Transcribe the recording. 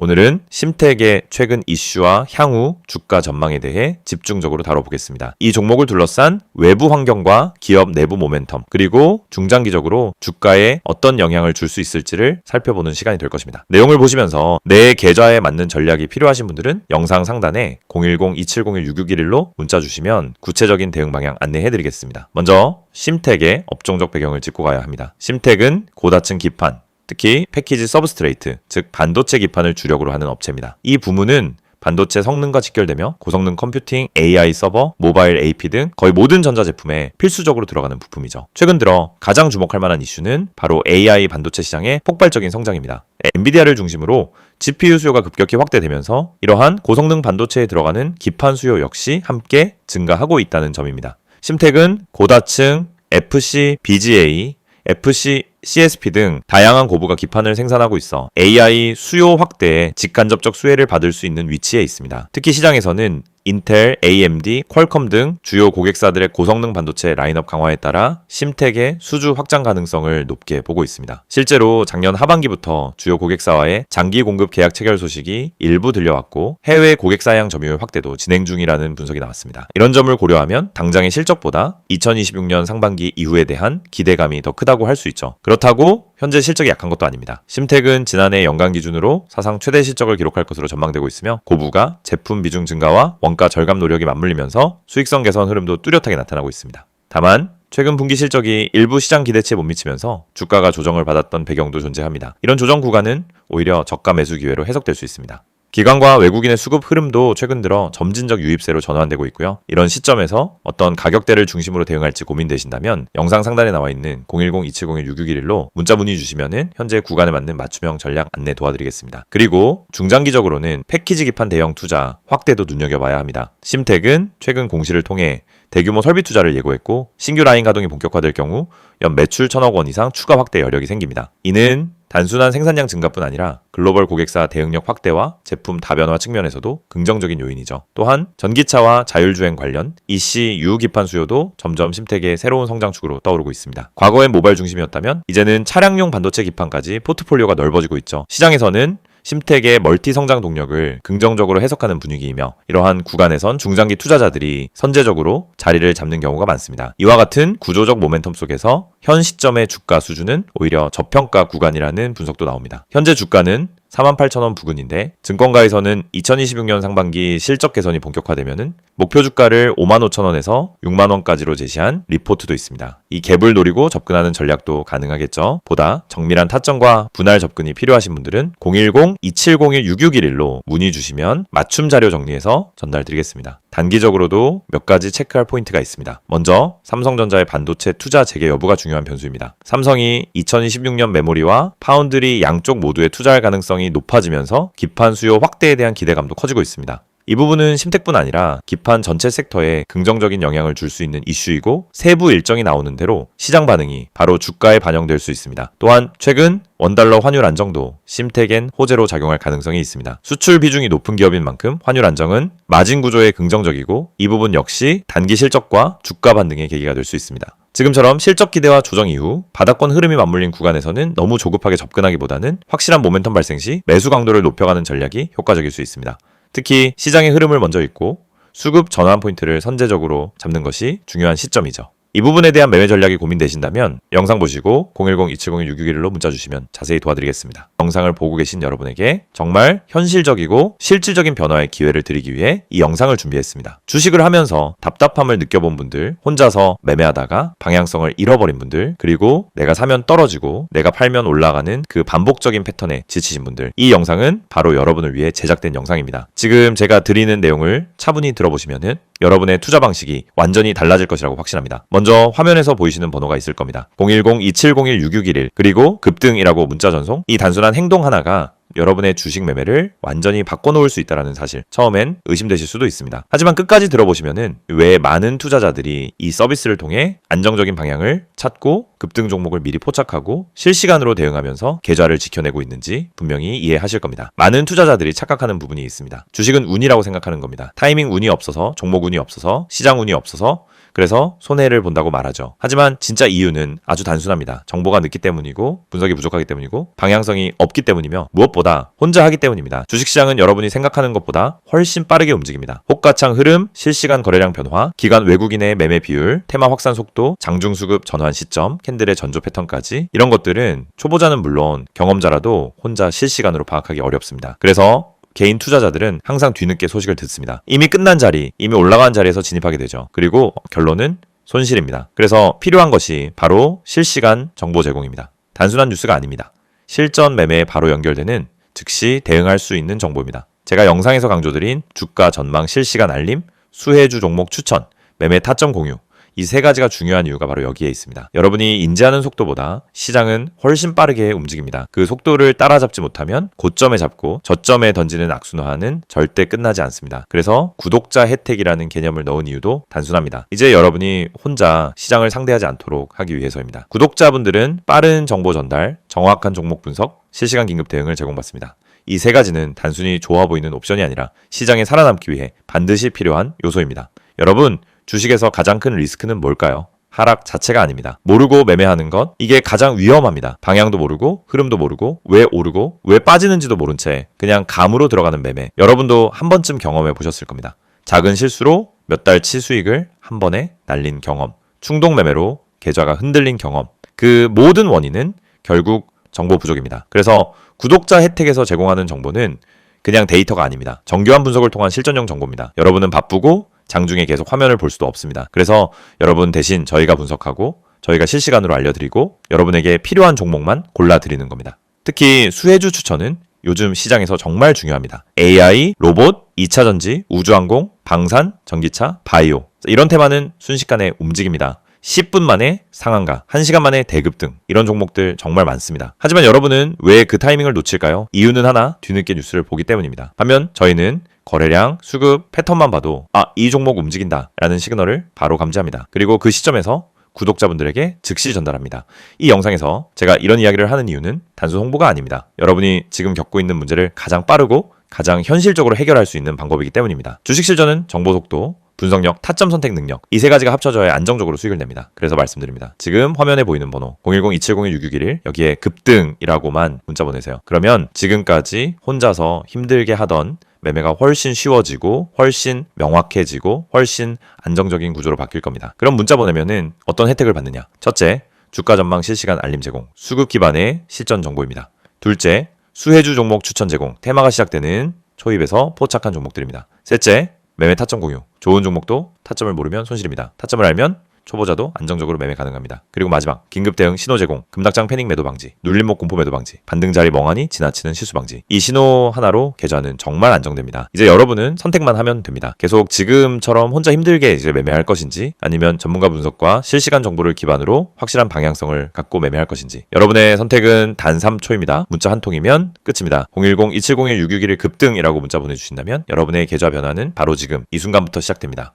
오늘은 심택의 최근 이슈와 향후 주가 전망에 대해 집중적으로 다뤄보겠습니다. 이 종목을 둘러싼 외부 환경과 기업 내부 모멘텀, 그리고 중장기적으로 주가에 어떤 영향을 줄 수 있을지를 살펴보는 시간이 될 것입니다. 내용을 보시면서 내 계좌에 맞는 전략이 필요하신 분들은 영상 상단에 010-2701-6611로 문자 주시면 구체적인 대응 방향 안내해드리겠습니다. 먼저 심택의 업종적 배경을 짚고 가야 합니다. 심택은 고다층 기판, 특히 패키지 서브스트레이트, 즉 반도체 기판을 주력으로 하는 업체입니다. 이 부문은 반도체 성능과 직결되며 고성능 컴퓨팅, AI 서버, 모바일 AP 등 거의 모든 전자제품에 필수적으로 들어가는 부품이죠. 최근 들어 가장 주목할 만한 이슈는 바로 AI 반도체 시장의 폭발적인 성장입니다. 엔비디아를 중심으로 GPU 수요가 급격히 확대되면서 이러한 고성능 반도체에 들어가는 기판 수요 역시 함께 증가하고 있다는 점입니다. 심택은 고다층, FC, BGA, FC, CSP 등 다양한 고부가 기판을 생산하고 있어 AI 수요 확대에 직간접적 수혜를 받을 수 있는 위치에 있습니다. 특히 시장에서는 인텔, AMD, 퀄컴 등 주요 고객사들의 고성능 반도체 라인업 강화에 따라 심택의 수주 확장 가능성을 높게 보고 있습니다. 실제로 작년 하반기부터 주요 고객사와의 장기 공급 계약 체결 소식이 일부 들려왔고 해외 고객사양 점유율 확대도 진행 중이라는 분석이 나왔습니다. 이런 점을 고려하면 당장의 실적보다 2026년 상반기 이후에 대한 기대감이 더 크다고 할 수 있죠. 그렇다고 현재 실적이 약한 것도 아닙니다. 심택은 지난해 연간 기준으로 사상 최대 실적을 기록할 것으로 전망되고 있으며 고부가 제품 비중 증가와 원가 절감 노력이 맞물리면서 수익성 개선 흐름도 뚜렷하게 나타나고 있습니다. 다만 최근 분기 실적이 일부 시장 기대치에 못 미치면서 주가가 조정을 받았던 배경도 존재합니다. 이런 조정 구간은 오히려 저가 매수 기회로 해석될 수 있습니다. 기관과 외국인의 수급 흐름도 최근 들어 점진적 유입세로 전환되고 있고요. 이런 시점에서 어떤 가격대를 중심으로 대응할지 고민되신다면 영상 상단에 나와 있는 010-2701-6611로 문자 문의 주시면 현재 구간에 맞는 맞춤형 전략 안내 도와드리겠습니다. 그리고 중장기적으로는 패키지 기판 대형 투자 확대도 눈여겨봐야 합니다. 심택은 최근 공시를 통해 대규모 설비 투자를 예고했고 신규 라인 가동이 본격화될 경우 연 매출 1,000억 원 이상 추가 확대 여력이 생깁니다. 이는 단순한 생산량 증가뿐 아니라 글로벌 고객사 대응력 확대와 제품 다변화 측면에서도 긍정적인 요인이죠. 또한 전기차와 자율주행 관련 EC 유후 기판 수요도 점점 심택의 새로운 성장축으로 떠오르고 있습니다. 과거엔 모바일 중심이었다면 이제는 차량용 반도체 기판까지 포트폴리오가 넓어지고 있죠. 시장에서는 심택의 멀티 성장 동력을 긍정적으로 해석하는 분위기이며 이러한 구간에선 중장기 투자자들이 선제적으로 자리를 잡는 경우가 많습니다. 이와 같은 구조적 모멘텀 속에서 현 시점의 주가 수준은 오히려 저평가 구간이라는 분석도 나옵니다. 현재 주가는 48,000원 부근인데 증권가에서는 2026년 상반기 실적 개선이 본격화되면은 목표 주가를 55,000원에서 60,000원까지로 제시한 리포트도 있습니다. 이 갭을 노리고 접근하는 전략도 가능하겠죠. 보다 정밀한 타점과 분할 접근이 필요하신 분들은 010-2701-6611로 문의 주시면 맞춤 자료 정리해서 전달드리겠습니다. 단기적으로도 몇 가지 체크할 포인트가 있습니다. 먼저 삼성전자의 반도체 투자 재개 여부가 중요한 변수입니다. 삼성이 2026년 메모리와 파운드리 양쪽 모두에 투자할 가능성이 높아지면서 기판 수요 확대에 대한 기대감도 커지고 있습니다. 이 부분은 심택뿐 아니라 기판 전체 섹터에 긍정적인 영향을 줄 수 있는 이슈이고 세부 일정이 나오는 대로 시장 반응이 바로 주가에 반영될 수 있습니다. 또한 최근 원달러 환율 안정도 심택엔 호재로 작용할 가능성이 있습니다. 수출 비중이 높은 기업인 만큼 환율 안정은 마진 구조에 긍정적이고 이 부분 역시 단기 실적과 주가 반등의 계기가 될 수 있습니다. 지금처럼 실적 기대와 조정 이후 바닥권 흐름이 맞물린 구간에서는 너무 조급하게 접근하기보다는 확실한 모멘텀 발생 시 매수 강도를 높여가는 전략이 효과적일 수 있습니다. 특히 시장의 흐름을 먼저 읽고 수급 전환 포인트를 선제적으로 잡는 것이 중요한 시점이죠. 이 부분에 대한 매매 전략이 고민되신다면 영상 보시고 010-2701-6611로 문자 주시면 자세히 도와드리겠습니다. 영상을 보고 계신 여러분에게 정말 현실적이고 실질적인 변화의 기회를 드리기 위해 이 영상을 준비했습니다. 주식을 하면서 답답함을 느껴본 분들, 혼자서 매매하다가 방향성을 잃어버린 분들, 그리고 내가 사면 떨어지고 내가 팔면 올라가는 그 반복적인 패턴에 지치신 분들, 이 영상은 바로 여러분을 위해 제작된 영상입니다. 지금 제가 드리는 내용을 차분히 들어보시면은 여러분의 투자 방식이 완전히 달라질 것이라고 확신합니다. 먼저 화면에서 보이시는 번호가 있을 겁니다. 010-2701-6611 그리고 급등이라고 문자 전송. 이 단순한 행동 하나가 여러분의 주식 매매를 완전히 바꿔놓을 수 있다는 사실, 처음엔 의심되실 수도 있습니다. 하지만 끝까지 들어보시면은 왜 많은 투자자들이 이 서비스를 통해 안정적인 방향을 찾고 급등 종목을 미리 포착하고 실시간으로 대응하면서 계좌를 지켜내고 있는지 분명히 이해하실 겁니다. 많은 투자자들이 착각하는 부분이 있습니다. 주식은 운이라고 생각하는 겁니다. 타이밍 운이 없어서, 종목 운이 없어서, 시장 운이 없어서 그래서 손해를 본다고 말하죠. 하지만 진짜 이유는 아주 단순합니다. 정보가 늦기 때문이고 분석이 부족하기 때문이고 방향성이 없기 때문이며 무엇보다 혼자 하기 때문입니다. 주식시장은 여러분이 생각하는 것보다 훨씬 빠르게 움직입니다. 호가창 흐름, 실시간 거래량 변화, 기관 외국인의 매매 비율, 테마 확산 속도, 장중 수급 전환 시점, 캔들의 전조 패턴까지 이런 것들은 초보자는 물론 경험자라도 혼자 실시간으로 파악하기 어렵습니다. 그래서 개인 투자자들은 항상 뒤늦게 소식을 듣습니다. 이미 끝난 자리, 이미 올라간 자리에서 진입하게 되죠. 그리고 결론은 손실입니다. 그래서 필요한 것이 바로 실시간 정보 제공입니다. 단순한 뉴스가 아닙니다. 실전 매매에 바로 연결되는 즉시 대응할 수 있는 정보입니다. 제가 영상에서 강조드린 주가 전망 실시간 알림, 수혜주 종목 추천, 매매 타점 공유, 이 세 가지가 중요한 이유가 바로 여기에 있습니다. 여러분이 인지하는 속도보다 시장은 훨씬 빠르게 움직입니다. 그 속도를 따라잡지 못하면 고점에 잡고 저점에 던지는 악순환은 절대 끝나지 않습니다. 그래서 구독자 혜택이라는 개념을 넣은 이유도 단순합니다. 이제 여러분이 혼자 시장을 상대하지 않도록 하기 위해서입니다. 구독자분들은 빠른 정보 전달, 정확한 종목 분석, 실시간 긴급 대응을 제공받습니다. 이 세 가지는 단순히 좋아 보이는 옵션이 아니라 시장에 살아남기 위해 반드시 필요한 요소입니다. 여러분, 주식에서 가장 큰 리스크는 뭘까요? 하락 자체가 아닙니다. 모르고 매매하는 것, 이게 가장 위험합니다. 방향도 모르고, 흐름도 모르고, 왜 오르고, 왜 빠지는지도 모른 채 그냥 감으로 들어가는 매매. 여러분도 한 번쯤 경험해 보셨을 겁니다. 작은 실수로 몇 달치 수익을 한 번에 날린 경험, 충동 매매로 계좌가 흔들린 경험. 그 모든 원인은 결국 정보 부족입니다. 그래서 구독자 혜택에서 제공하는 정보는 그냥 데이터가 아닙니다. 정교한 분석을 통한 실전형 정보입니다. 여러분은 바쁘고 장중에 계속 화면을 볼 수도 없습니다. 그래서 여러분 대신 저희가 분석하고 저희가 실시간으로 알려드리고 여러분에게 필요한 종목만 골라드리는 겁니다. 특히 수혜주 추천은 요즘 시장에서 정말 중요합니다. AI, 로봇, 2차전지, 우주항공, 방산, 전기차, 바이오 이런 테마는 순식간에 움직입니다. 10분 만에 상한가, 1시간 만에 대급등 이런 종목들 정말 많습니다. 하지만 여러분은 왜 그 타이밍을 놓칠까요? 이유는 하나, 뒤늦게 뉴스를 보기 때문입니다. 반면 저희는 거래량, 수급, 패턴만 봐도 이 종목 움직인다 라는 시그널을 바로 감지합니다. 그리고 그 시점에서 구독자분들에게 즉시 전달합니다. 이 영상에서 제가 이런 이야기를 하는 이유는 단순 홍보가 아닙니다. 여러분이 지금 겪고 있는 문제를 가장 빠르고 가장 현실적으로 해결할 수 있는 방법이기 때문입니다. 주식 실전은 정보 속도, 분석력, 타점 선택 능력 이 세 가지가 합쳐져야 안정적으로 수익을 냅니다. 그래서 말씀드립니다. 지금 화면에 보이는 번호 010-2701-6611 여기에 급등이라고만 문자 보내세요. 그러면 지금까지 혼자서 힘들게 하던 매매가 훨씬 쉬워지고 훨씬 명확해지고 훨씬 안정적인 구조로 바뀔 겁니다. 그럼 문자 보내면은 어떤 혜택을 받느냐? 첫째, 주가 전망 실시간 알림 제공, 수급 기반의 실전 정보입니다. 둘째, 수혜주 종목 추천 제공, 테마가 시작되는 초입에서 포착한 종목들입니다. 셋째, 매매 타점 공유. 좋은 종목도 타점을 모르면 손실입니다. 타점을 알면 초보자도 안정적으로 매매 가능합니다. 그리고 마지막, 긴급 대응 신호 제공, 급락장 패닉 매도 방지, 눌림목 공포 매도 방지, 반등 자리 멍하니 지나치는 실수 방지. 이 신호 하나로 계좌는 정말 안정됩니다. 이제 여러분은 선택만 하면 됩니다. 계속 지금처럼 혼자 힘들게 이제 매매할 것인지 아니면 전문가 분석과 실시간 정보를 기반으로 확실한 방향성을 갖고 매매할 것인지. 여러분의 선택은 단 3초입니다. 문자 한 통이면 끝입니다. 010-2701-6611 급등이라고 문자 보내주신다면 여러분의 계좌 변화는 바로 지금 이 순간부터 시작됩니다.